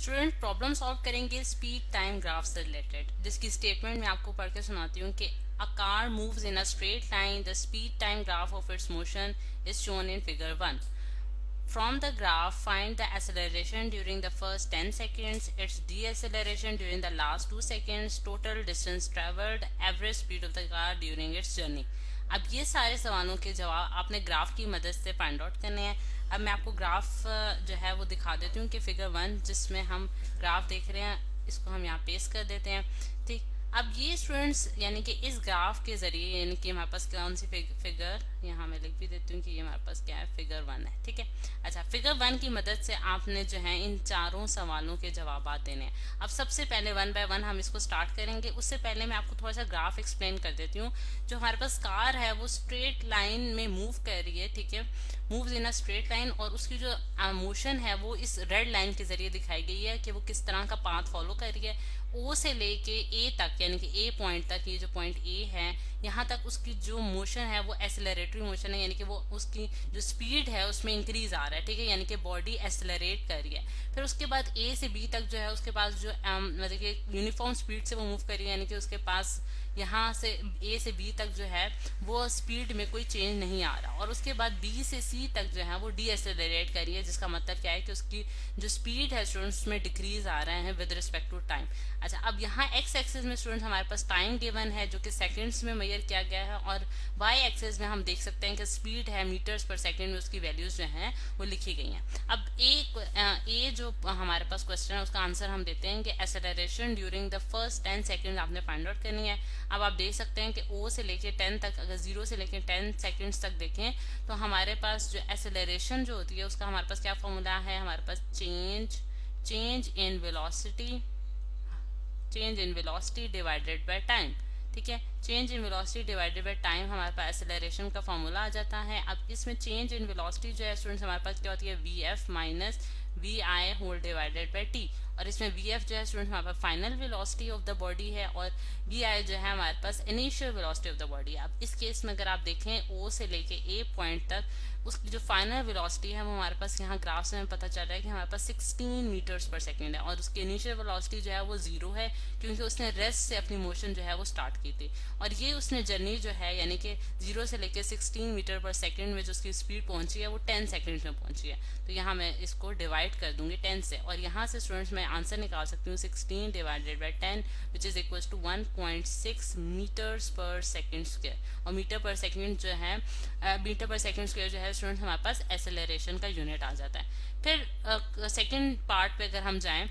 Student problem solve करेंगे speed time graph से related, जिसकी स्टेटमेंट मैं आपको पढ़ के सुनाती हूँ कि a car moves in a straight line, the speed time graph of its motion is shown in figure 1. From the graph, find the acceleration during the first 10 seconds, its deceleration during the last 2 seconds, total distance traveled, average speed of the car during its journey. अब ये सारे सवालों के जवाब आपने graph की मदद से फाइंड आउट करने हैं. अब मैं आपको ग्राफ जो है वो दिखा देती हूँ कि फिगर 1 जिसमें हम ग्राफ देख रहे हैं, इसको हम यहाँ पेस्ट कर देते हैं. ठीक, अब ये स्टूडेंट्स यानी कि इस ग्राफ के जरिए यानी कि हमारे पास कौन सी फिगर यहाँ मैं लिख भी देती हूँ कि ये हमारे पास क्या है, फिगर 1 है. ठीक है. अच्छा, फिगर 1 की मदद से आपने जो है इन चारों सवालों के जवाब देने हैं. अब सबसे पहले 1 बाय 1 हम इसको स्टार्ट करेंगे. उससे पहले मैं आपको थोड़ा सा ग्राफ एक्सप्लेन कर देती हूँ. जो हमारे पास कार है वो स्ट्रेट लाइन में मूव कर रही है. ठीक है, moves in a straight line, और उसकी जो मोशन है वो इस रेड लाइन के जरिए दिखाई गई है कि वो किस तरह का पाथ फॉलो कर रही है. ओ से लेके ए तक यानी कि ए पॉइंट तक, ये जो पॉइंट ए है यहाँ तक उसकी जो मोशन है वो एक्सेलरेटरी मोशन है, यानी कि वो उसकी जो स्पीड है उसमें इंक्रीज आ रहा है. ठीक है, यानी कि बॉडी एक्सेलरेट कर रही है. फिर उसके बाद ए से बी तक जो है उसके पास जो मतलब कि यूनिफॉर्म स्पीड से वो मूव कर रही है, यानी कि उसके पास यहाँ से ए से बी तक जो है वो स्पीड में कोई चेंज नहीं आ रहा. और उसके बाद बी से सी तक जो है वो डी एक्सेलरेट कर रही है, जिसका मतलब क्या है कि उसकी जो स्पीड है स्टूडेंट्स में डिक्रीज आ रहे हैं विद रिस्पेक्ट टू टाइम. अच्छा, अब यहाँ एक्स एक्सिस में स्टूडेंट हमारे पास टाइम गिवन है जो कि सेकंड्स में मेजर किया गया है, और वाई एक्सिस में हम देख सकते हैं कि स्पीड है मीटर्स पर सेकंड में, उसकी वैल्यूज जो हैं वो लिखी गई हैं. अब ए जो हमारे पास क्वेश्चन है उसका आंसर हम देते हैं कि acceleration during the first 10 second आपने फाइंड आउट करनी है. अब आप देख सकते हैं कि ओ से लेके 10 तक, अगर 0 से लेके 10 सेकंड्स तक देखें तो हमारे पास जो एक्सेलरेशन जो होती है उसका हमारे पास क्या फॉर्मूला है, हमारे पास change in velocity divided by time. ठीक है, change in velocity divided by time हमारे पास एक्सेलरेशन का फॉर्मूला आ जाता है. अब इसमें चेंज इन वेलोसिटी जो है स्टूडेंट्स हमारे पास क्या होती है, V F minus V I whole divided by T. और इसमें वी एफ जो है स्टूडेंट हमारे पास final velocity of the body है, और वी आई जो है हमारे पास initial velocity of the body है. अब इस केस में अगर आप देखें ओ से लेके ए पॉइंट तक उसकी जो फाइनल वेलोसिटी है वो हमारे पास यहाँ ग्राफ से हमें पता चल रहा है कि हमारे पास 16 मीटर्स पर सेकंड है, और उसकी इनिशियल वेलोसिटी जो है वो 0 है क्योंकि उसने रेस्ट से अपनी मोशन जो है वो स्टार्ट की थी. और ये उसने जर्नी जो है यानी कि 0 से लेके 16 मीटर पर सेकंड में जो उसकी स्पीड पहुंची है वो 10 सेकंड में पहुंची है. तो यहाँ मैं इसको डिवाइड कर दूंगी 10 से, और यहाँ से स्टूडेंट्स मैं आंसर निकाल सकती हूँ 16 divided by 10 which is equal to 1.6 metres per second square. और मीटर पर सेकंड जो है मीटर पर सेकंड स्क्वायर जो है स्टूडेंट हमारे पास एक्सेलरेशन का यूनिट आ जाता है. फिर सेकंड पार्ट पे अगर हम जाएं,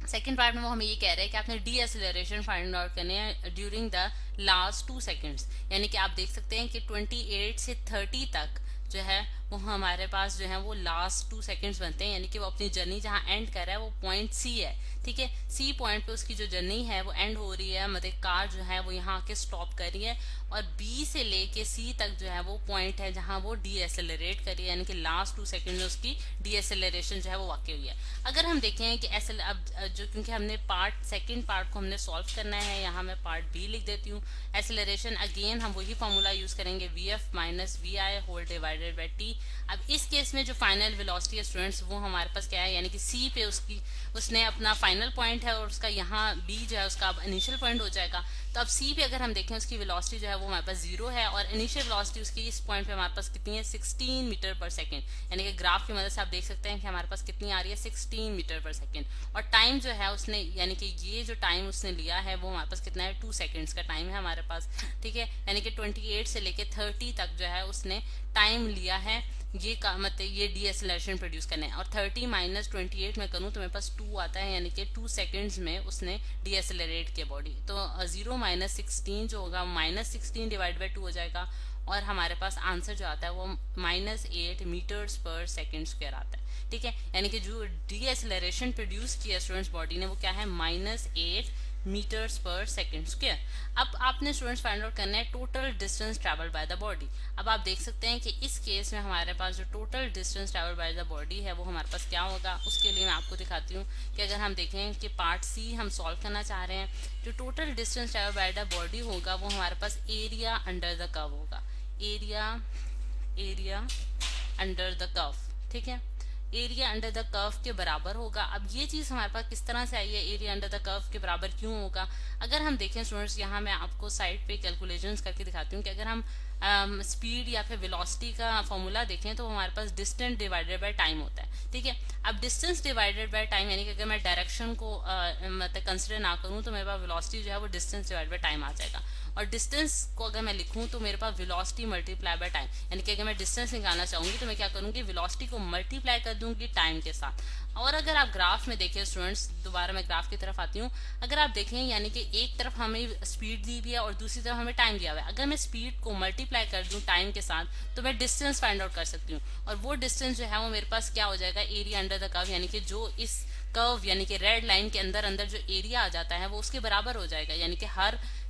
सेकेंड पार्ट में वो हमें ये कह रहे हैं कि आपने डी एक्सेलरेशन फाइंड आउट करने हैं ड्यूरिंग द लास्ट 2 सेकंड्स. यानी कि आप देख सकते हैं कि 28 से 30 तक जो है वो हमारे पास जो है वो लास्ट 2 सेकंड्स बनते हैं, यानी कि वो अपनी जर्नी जहाँ एंड कर रहा है वो पॉइंट सी है. ठीक है, सी पॉइंट पे उसकी जो जर्नी है वो एंड हो रही है, मतलब कार जो है वो यहाँ आके स्टॉप कर रही है, और बी से लेके सी तक जो है वो पॉइंट है जहाँ वो डी एक्सेलरेट कर रही है, यानी कि लास्ट 2 सेकंड में उसकी डी एक्सेलरेशन जो है वो वाकई हुई है. अगर हम देखें कि अब जो क्योंकि हमने सेकंड पार्ट को हमने सॉल्व करना है, यहाँ मैं पार्ट बी लिख देती हूँ. एक्सेलरेशन अगेन हम वही फॉर्मूला यूज करेंगे, V F minus V I whole divided by T. अब इस केस में जो फाइनल वेलोसिटी है स्टूडेंट्स वो हमारे पास क्या है, यानी कि सी पे उसने अपना फाइनल पॉइंट है और उसका यहाँ बी जो है उसका अब इनिशियल पॉइंट हो जाएगा. तो अब सी पे अगर हम देखें उसकी वेलोसिटी जो है वो हमारे पास 0 है, और इनिशियल वेलोसिटी उसकी इस पॉइंट पे हमारे पास कितनी है, 16 मीटर पर सेकंड. यानी कि ग्राफ की मदद से आप देख सकते हैं कि हमारे पास कितनी आ रही है, 16 मीटर पर सेकंड. और टाइम जो है उसने यानी कि ये जो टाइम उसने लिया है वो हमारे पास कितना है, 2 सेकंड्स का टाइम है हमारे पास. ठीक है, यानी कि 28 से लेके 30 तक जो है उसने टाइम लिया है ये का मतलब ये डी एक्सेलरेशन प्रोड्यूस करना है. और 30 माइनस 28 में करूँ तो मेरे पास 2 आता है, यानी कि 2 सेकंड्स में उसने डी एक्सेलरेट किया बॉडी. तो 0 माइनस 16 जो होगा माइनस 16 डिवाइड बाई 2 हो जाएगा, और हमारे पास आंसर जो आता है वो -8 मीटर्स पर सेकंड स्क्वायर आता है. ठीक है, यानी कि जो डी एक्सेलरेशन प्रोड्यूस किया स्टूडेंट्स बॉडी ने वो क्या है, -8 मीटर्स पर सेकंड स्क्वायर. अब आपने स्टूडेंट्स फाइंड आउट करना है total distance travel by the body. अब आप देख सकते हैं कि इस केस में हमारे पास जो total distance travel by the body है वो हमारे पास क्या होगा. उसके लिए मैं आपको दिखाती हूँ कि अगर हम देखें कि पार्ट सी हम सॉल्व करना चाह रहे हैं, जो total distance travel by the body होगा वो हमारे पास एरिया अंडर द कर्व होगा, एरिया अंडर द कर्व. ठीक है, एरिया अंडर द कर्व के बराबर होगा। अब ये चीज हमारे पास किस तरह से आई है, एरिया अंडर द कर्व के बराबर क्यों होगा? अगर हम देखें स्टूडेंट्स, यहाँ मैं आपको साइड पे कैलकुलेशंस करके दिखाती हूँ कि अगर हम स्पीड या फिर वेलोसिटी का फॉर्मूला देखें तो हमारे पास डिस्टेंस डिवाइडेड बाय टाइम होता है। ठीक है, अब डिस्टेंस डिवाइडेड बाय टाइम यानी कि अगर मैं डायरेक्शन को मतलब कंसिडर ना करूं तो मेरे पास वेलोसिटी जो है वो डिस्टेंस डिवाइडेड बाय टाइम आ जाएगा। और डिस्टेंस को अगर मैं लिखूं तो मेरे पास वेलोसिटी मल्टीप्लाई बाय टाइम, यानी कि अगर मैं डिस्टेंस निकालना चाहूंगी तो मैं क्या करूंगी, वेलोसिटी को मल्टीप्लाई कर दूंगी टाइम के साथ। और अगर आप ग्राफ में देखें स्टूडेंट्स, दोबारा मैं ग्राफ की तरफ आती हूँ, अगर आप देखें यानी कि एक तरफ हमें स्पीड दी हुई है और दूसरी तरफ हमें टाइम दिया हुआ है। अगर मैं स्पीड को मल्टीप्लाई कर दूं टाइम के साथ तो मैं डिस्टेंस फाइंड आउट कर सकती हूँ, और वो डिस्टेंस जो है वो मेरे पास क्या हो जाएगा, एरिया अंडर द कर्व, यानी कि जो इस कर्व यानी कि रेड लाइन के अंदर अंदर जो एरिया आ जाता है वो उसके बराबर हो जाएगा। यानी कि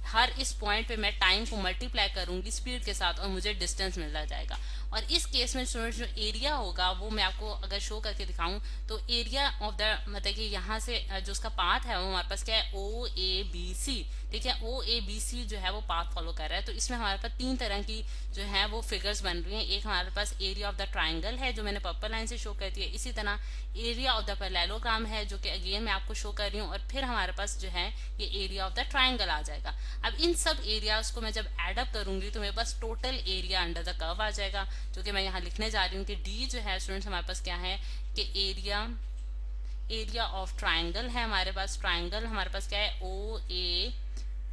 हर इस पॉइंट पे मैं टाइम को मल्टीप्लाई करूंगी स्पीड के साथ और मुझे डिस्टेंस मिलता जाएगा। और इस केस में स्टूडेंट्स जो एरिया होगा वो मैं आपको अगर शो करके दिखाऊं तो एरिया ऑफ द मतलब कि यहाँ से जो उसका पाथ है वो हमारे पास क्या है, ओ ए बी सी। ठीक है, ओ ए बी सी जो है वो पाथ फॉलो कर रहा है। तो इसमें हमारे पास 3 तरह की जो है वो फिगर्स बन रही हैं। एक हमारे पास एरिया ऑफ द ट्राइंगल है जो मैंने पर्पल लाइन से शो करती है, इसी तरह एरिया ऑफ द पैरेललोग्राम है जो कि अगेन मैं आपको शो कर रही हूँ, और फिर हमारे पास जो है ये एरिया ऑफ द ट्राइंगल आ जाएगा। अब इन सब एरियाज को मैं जब एड अप करूंगी तो मेरे पास total area under the curve आ जाएगा, जो कि मैं यहाँ लिखने जा रही हूँ कि डी जो है स्टूडेंट्स हमारे पास क्या है कि एरिया ऑफ ट्राइंगल है हमारे पास। ट्राइंगल हमारे पास क्या है,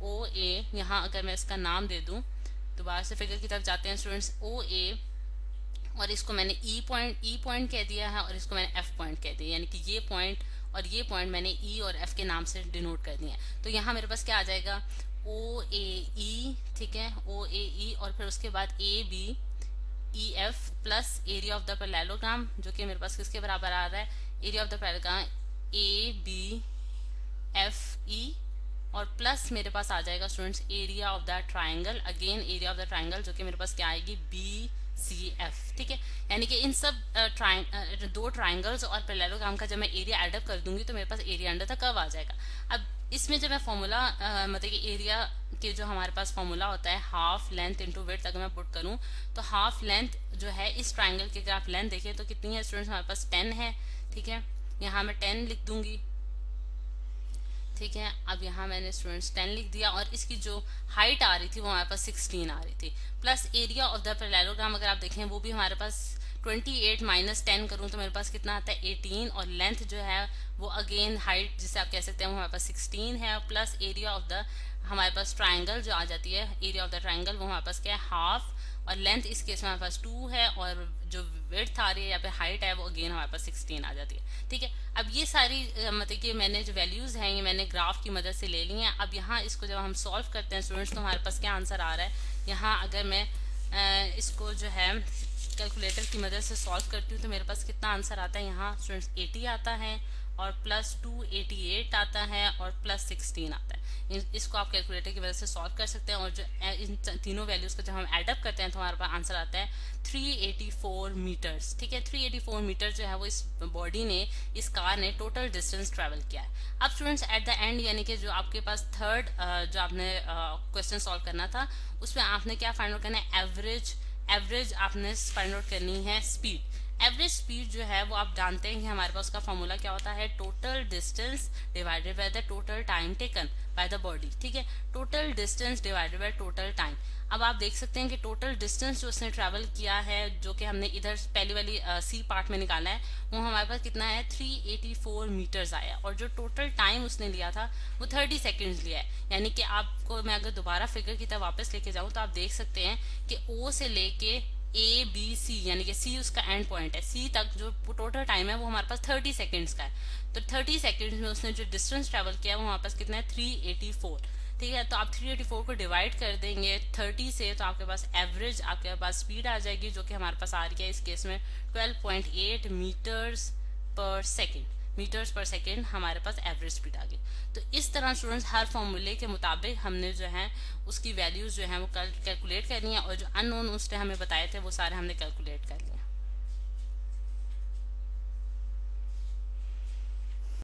ओ ए यहाँ अगर मैं इसका नाम दे दूं, दोबारा से फिगर की तरफ जाते हैं स्टूडेंट्स, ओ ए, और इसको मैंने ई पॉइंट कह दिया है और इसको मैंने एफ पॉइंट कह दिया, यानी कि ये पॉइंट और ये पॉइंट मैंने ई और एफ के नाम से डिनोट कर दिया है। तो यहाँ मेरे पास क्या आ जाएगा, ओ ए ई, ठीक है, ओ ए ई, और फिर उसके बाद A B E F plus area of the parallelogram जो कि मेरे पास किसके बराबर आ रहा है, area of the parallelogram A B F E, और प्लस मेरे पास आ जाएगा students area of the triangle, again area of the triangle जो कि मेरे पास क्या आएगी, बी सी एफ। ठीक है, यानी कि इन सब दो ट्राइंगल्स और पैरेललोग्राम का जब मैं एरिया एडअप कर दूंगी तो मेरे पास एरिया अंडर द कर्व आ जाएगा। अब इसमें जब मैं फॉर्मूला मतलब कि एरिया के जो हमारे पास फॉर्मूला होता है हाफ लेंथ इंटू विड्थ, अगर मैं पुट करूं तो हाफ लेंथ जो है इस ट्राइंगल की अगर आप लेंथ देखें तो कितनी है स्टूडेंट्स, हमारे पास 10 है। ठीक है, यहाँ मैं 10 लिख दूंगी। ठीक है, अब यहाँ मैंने स्टूडेंट्स 10 लिख दिया, और इसकी जो हाइट आ रही थी वो हमारे पास 16 आ रही थी, plus area of the parallelogram अगर आप देखें वो भी हमारे पास 28 माइनस 10 करूँ तो मेरे पास कितना आता है, 18, और लेंथ जो है वो अगेन हाइट जिसे आप कह सकते हैं वो हमारे पास 16 है, प्लस एरिया ऑफ द हमारे पास ट्राइंगल जो आ जाती है, एरिया ऑफ द ट्राइंगल वो हमारे पास क्या है, हाफ, और लेंथ इस केस में हमारे पास 2 है, और जो विड्थ आ रही है या फिर हाइट है वो अगेन हमारे पास 16 आ जाती है। ठीक है, अब ये सारी मतलब कि मैंने जो वैल्यूज हैं ये मैंने ग्राफ की मदद से ले ली हैं। अब यहाँ इसको जब हम सॉल्व करते हैं स्टूडेंट्स तो हमारे पास क्या आंसर आ रहा है, यहाँ अगर मैं इसको जो है कैलकुलेटर की मदद से सॉल्व करती हूँ तो मेरे पास कितना आंसर आता है, यहाँ स्टूडेंट्स 80 आता है, और प्लस 288 आता है, और प्लस 16 आता है। इसको आप कैलकुलेटर की वजह से सॉल्व कर सकते हैं, और जो इन तीनों वैल्यूज को जब हम एडअप करते हैं तो हमारे पास आंसर आता है 384 मीटर्स। ठीक है, 384 मीटर जो है वो इस बॉडी ने, इस कार ने टोटल डिस्टेंस ट्रेवल किया है। अब स्टूडेंट्स एट द एंड यानी कि जो आपके पास थर्ड जो आपने क्वेश्चन सॉल्व करना था उसमें आपने क्या फाइंड आउट करना है, एवरेज आपने फाइंड आउट करनी है स्पीड। एवरेज स्पीड जो है वो आप जानते हैं कि हमारे पास उसका फॉर्मूला क्या होता है, total distance divided by the total time taken by the body. ठीक है, total distance divided by total time. अब आप देख सकते हैं कि टोटल डिस्टेंस जो उसने ट्रैवल किया है जो कि हमने इधर पहली वाली सी पार्ट में निकाला है वो हमारे पास कितना है, 384 मीटर्स आया, और जो टोटल टाइम उसने लिया था वो 30 सेकेंड्स लिया है। यानी कि आपको मैं अगर दोबारा फिगर की तरफ वापस लेके जाऊँ तो आप देख सकते हैं कि ओ से लेके ए बी सी यानी कि सी उसका एंड पॉइंट है, सी तक जो टोटल टाइम है वो हमारे पास 30 सेकेंड्स का है। तो 30 सेकेंड्स में उसने जो डिस्टेंस ट्रेवल किया वो हमारे पास कितना है, 384। ठीक है, तो आप 384 को डिवाइड कर देंगे 30 से तो आपके पास एवरेज आपके पास स्पीड आ जाएगी जो कि हमारे पास आ रही है इस केस में 12.8 मीटर्स पर सेकेंड हमारे पास एवरेज स्पीड आ गई। तो इस तरह स्टूडेंट्स हर फॉर्मूले के मुताबिक हमने जो है उसकी वैल्यूज जो है वो कैलकुलेट करनी है, और जो अननोन उसने हमें बताए थे वो सारे हमने कैलकुलेट कर लिए।